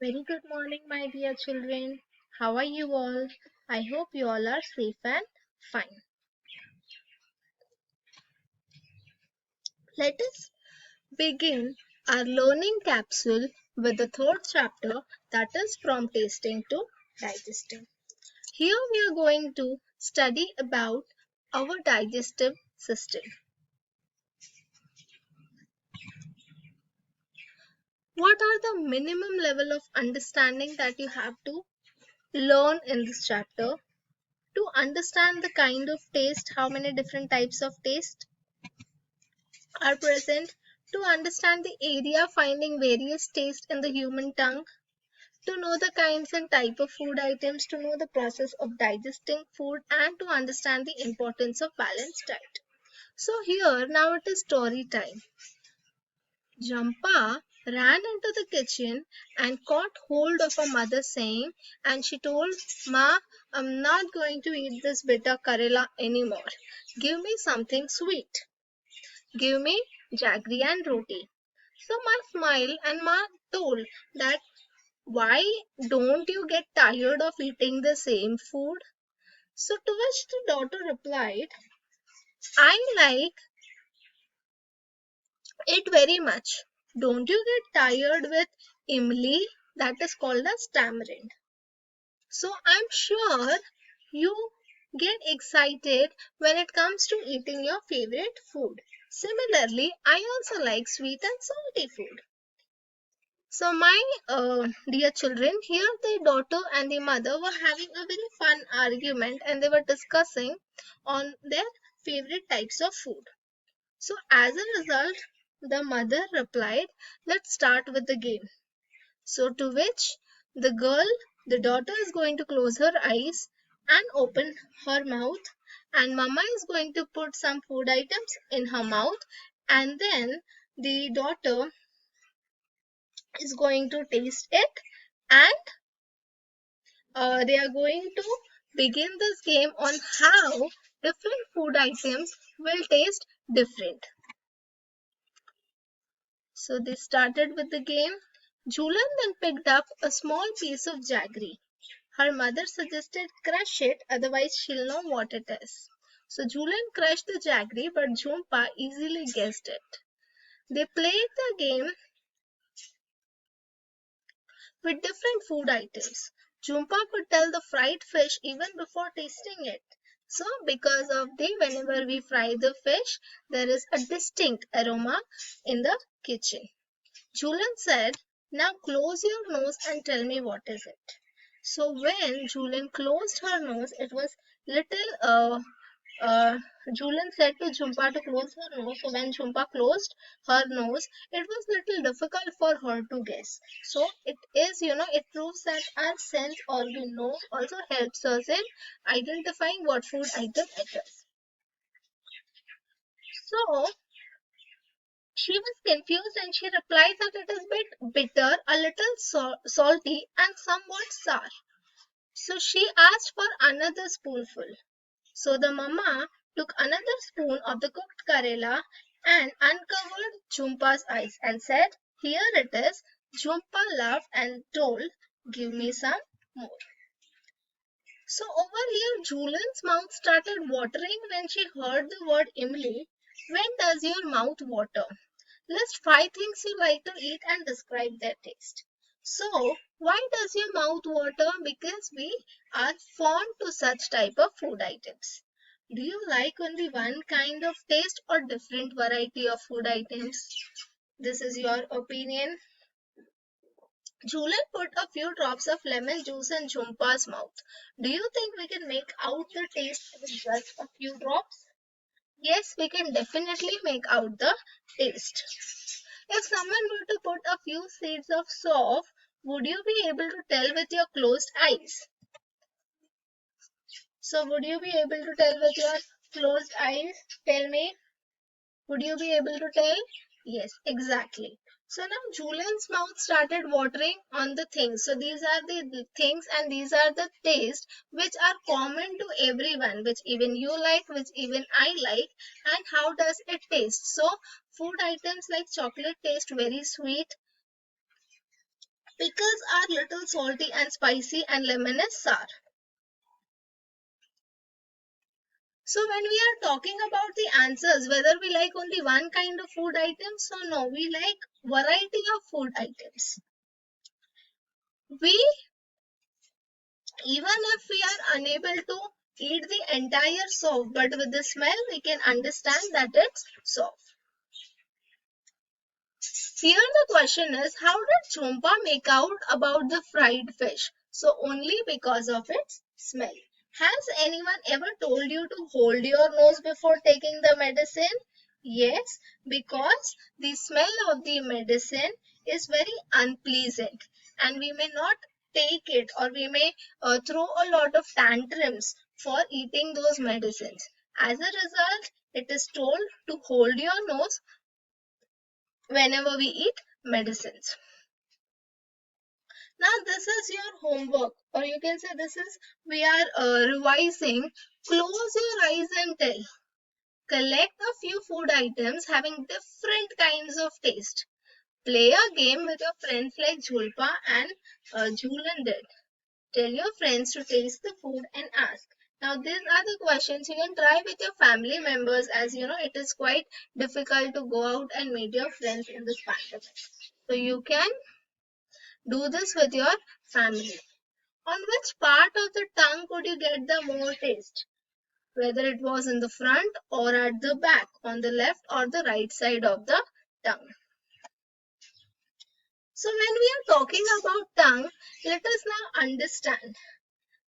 Very good morning, my dear children. How are you all? I hope you all are safe and fine. Let us begin our learning capsule with the third chapter, that is from tasting to digesting. Here we are going to study about our digestive system. What are the minimum level of understanding that you have to learn in this chapter to understand the kind of taste, how many different types of taste are present, to understand the area finding various tastes in the human tongue, to know the kinds and type of food items, to know the process of digesting food, and to understand the importance of balanced diet. So here now it is story time. Jampa ran into the kitchen and caught hold of her mother saying, and she told, Ma, I'm not going to eat this bitter karela anymore. Give me something sweet. Give me jaggery and roti. So Ma smiled and Ma told that why don't you get tired of eating the same food? So to which the daughter replied, I like it very much. Don't you get tired with imli, that is called as tamarind? So I'm sure you get excited when it comes to eating your favorite food. Similarly, I also like sweet and salty food. So my dear children, here the daughter and the mother were having a very fun argument and they were discussing on their favorite types of food. So as a result, the mother replied, let's start with the game. So to which the daughter is going to close her eyes and open her mouth, and mama is going to put some food items in her mouth, and then the daughter is going to taste it, and they are going to begin this game on how different food items will taste different. So they started with the game. Julan then picked up a small piece of jaggery. Her mother suggested crush it, otherwise she'll know what it is. So Julan crushed the jaggery, but Jhumpa easily guessed it. They played the game with different food items. Jhumpa could tell the fried fish even before tasting it. So, because of whenever we fry the fish, there is a distinct aroma in the kitchen. Julan said, now close your nose and tell me what is it. So when Julan closed her nose, it was little Julian said to Jhumpa to close her nose. So when Jhumpa closed her nose, it was little difficult for her to guess. So it is, it proves that our sense organ nose also helps us in identifying what food item it is. So she was confused and she replied that it is bit bitter, a little salty, and somewhat sour. So she asked for another spoonful. So the mama took another spoon of the cooked karela and uncovered Jhumpa's eyes and said, here it is. Jhumpa laughed and told, give me some more. So over here, Julian's mouth started watering when she heard the word Imli. When does your mouth water? List 5 things you like to eat and describe their taste. So, why does your mouth water? Because we are fond to such type of food items. Do you like only one kind of taste or different variety of food items? This is your opinion. Julian put a few drops of lemon juice in Jhumpa's mouth. Do you think we can make out the taste with just a few drops? Yes, we can definitely make out the taste. If someone were to put a few seeds of soap, would you be able to tell with your closed eyes? So, would you be able to tell with your closed eyes? Tell me. Would you be able to tell? Yes, exactly. So now Julian's mouth started watering on the things. So these are the things and these are the tastes which are common to everyone, which even you like, which even I like. And how does it taste? So food items like chocolate taste very sweet. Pickles are little salty and spicy, and lemon is sour. So when we are talking about the answers, whether we like only one kind of food items, so no, we like variety of food items. We, even if we are unable to eat the entire soup, but with the smell, we can understand that it's soft. Here the question is, how did Jhumpa make out about the fried fish? So only because of its smell. Has anyone ever told you to hold your nose before taking the medicine? Yes, because the smell of the medicine is very unpleasant and we may not take it, or we may throw a lot of tantrums for eating those medicines. As a result, it is told to hold your nose whenever we eat medicines. Now this is your homework, or you can say this is, we are revising. Close your eyes and tell. Collect a few food items having different kinds of taste. Play a game with your friends like Julpa and Julan did. Tell your friends to taste the food and ask. Now these are the questions you can try with your family members, as you know it is quite difficult to go out and meet your friends in this pandemic. So you can do this with your family. On which part of the tongue could you get the more taste? Whether it was in the front or at the back, on the left or the right side of the tongue. So when we are talking about tongue, let us now understand.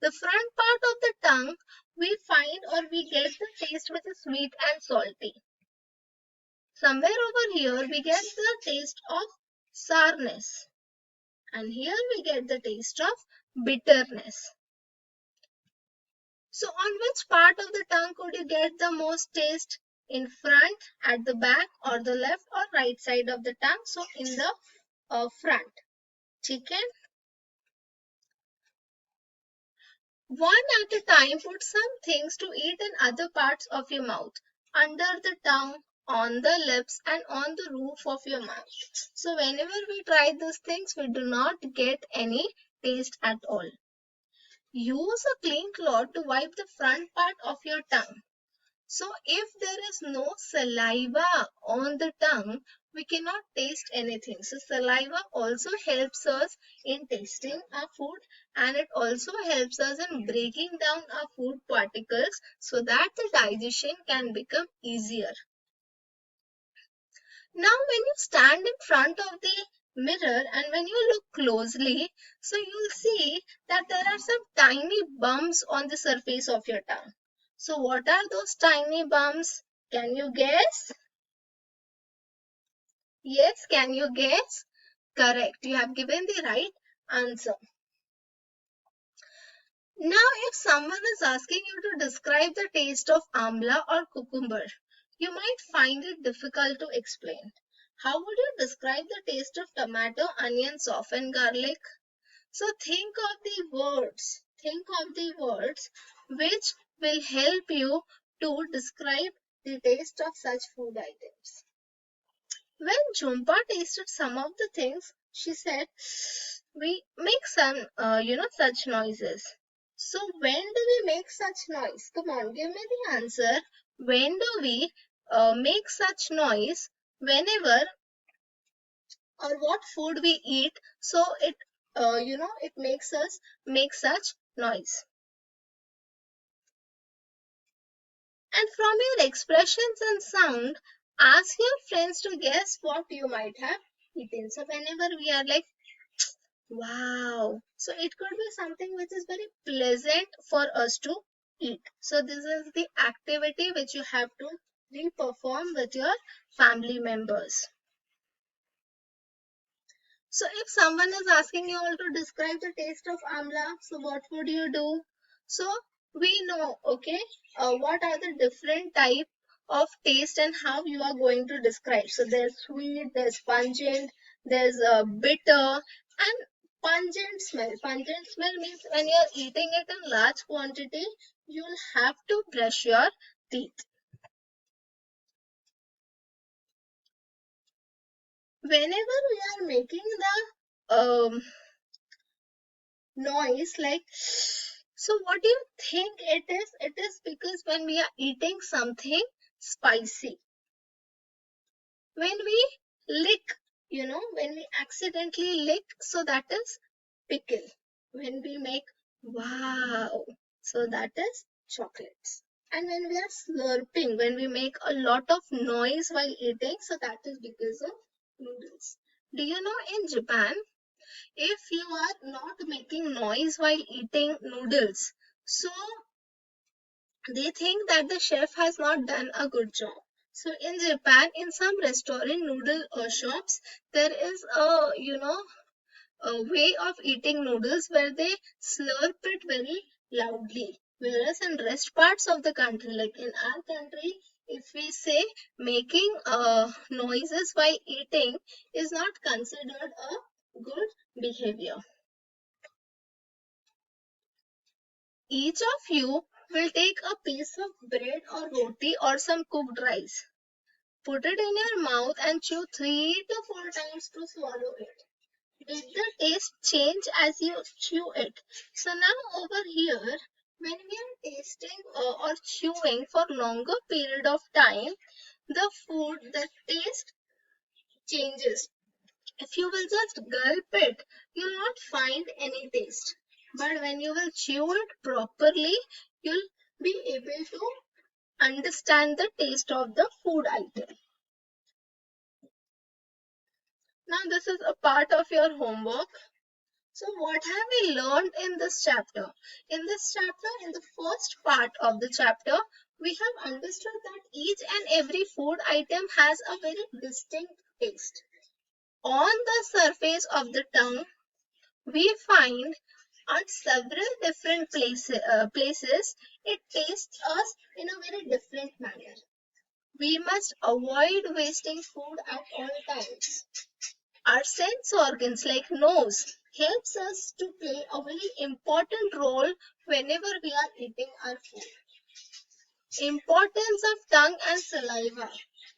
The front part of the tongue, we find or we get the taste which is sweet and salty. Somewhere over here, we get the taste of sourness. And here we get the taste of bitterness. So on which part of the tongue could you get the most taste? In front, at the back, or the left or right side of the tongue? So in the front. Chicken. One at a time, put some things to eat in other parts of your mouth. Under the tongue, on the lips, and on the roof of your mouth. So whenever we try these things, we do not get any taste at all. Use a clean cloth to wipe the front part of your tongue. So if there is no saliva on the tongue, we cannot taste anything. So saliva also helps us in tasting our food, and it also helps us in breaking down our food particles so that the digestion can become easier. Now when you stand in front of the mirror and when you look closely, so you'll see that there are some tiny bumps on the surface of your tongue. So what are those tiny bumps? Can you guess? Yes, can you guess? Correct. You have given the right answer. Now, if someone is asking you to describe the taste of amla or cucumber, you might find it difficult to explain. How would you describe the taste of tomato, onion, softened garlic? So think of the words. Think of the words which will help you to describe the taste of such food items. When Jhumpa tasted some of the things, she said, we make some, such noises. So when do we make such noise? Come on, give me the answer. When do we make such noise? Whenever or what food we eat, so it, it makes us make such noise. And from your expressions and sound, ask your friends to guess what you might have eaten. So whenever we are like, wow, so it could be something which is very pleasant for us to eat. So this is the activity which you have to re-perform with your family members. So if someone is asking you all to describe the taste of amla, so what would you do? So we know, okay, what are the different type of taste and how you are going to describe. So there's sweet, there's pungent, there's bitter, and pungent smell. Pungent smell means when you're eating it in large quantity, you'll have to brush your teeth. Whenever we are making the noise like. So what do you think it is? It is because when we are eating something spicy, when we lick, when we accidentally lick, so that is pickle. When we make wow, so that is chocolates. And when we are slurping, when we make a lot of noise while eating, so that is because of noodles. Do you know in Japan, if you are not making noise while eating noodles, so they think that the chef has not done a good job. So in Japan, in some restaurant noodle shops, there is a way of eating noodles where they slurp it very loudly. Whereas in rest parts of the country, like in our country, if we say making noises while eating is not considered a good behavior. Each of you will take a piece of bread or roti or some cooked rice. Put it in your mouth and chew 3 to 4 times to swallow it. Did the taste change as you chew it? So now over here, when we are tasting or chewing for longer period of time, the food, the taste changes. If you will just gulp it, you will not find any taste. But when you will chew it properly, you'll be able to understand the taste of the food item. Now this is a part of your homework. So what have we learned in this chapter? In this chapter, in the first part of the chapter, we have understood that each and every food item has a very distinct taste. On the surface of the tongue, we find at several different places it tastes us in a very different manner. We must avoid wasting food at all times. Our sense organs like nose helps us to play a very important role whenever we are eating our food. Importance of tongue and saliva.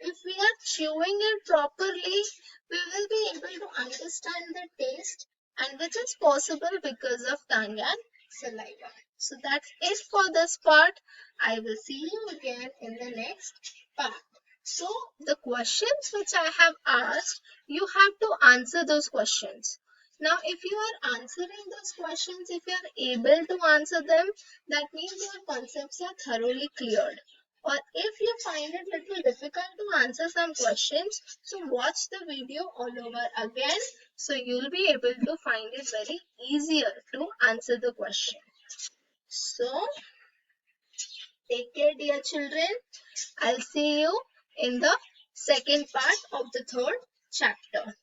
If we are chewing it properly, we will be able to understand the taste, and which is possible because of tongue and saliva. So that's it for this part. I will see you again in the next part. So the questions which I have asked, you have to answer those questions. Now, if you are answering those questions, if you are able to answer them, that means your concepts are thoroughly cleared. Or if you find it little difficult to answer some questions, so watch the video all over again, so you'll be able to find it very easier to answer the question. So, take care, dear children. I'll see you in the second part of the third chapter.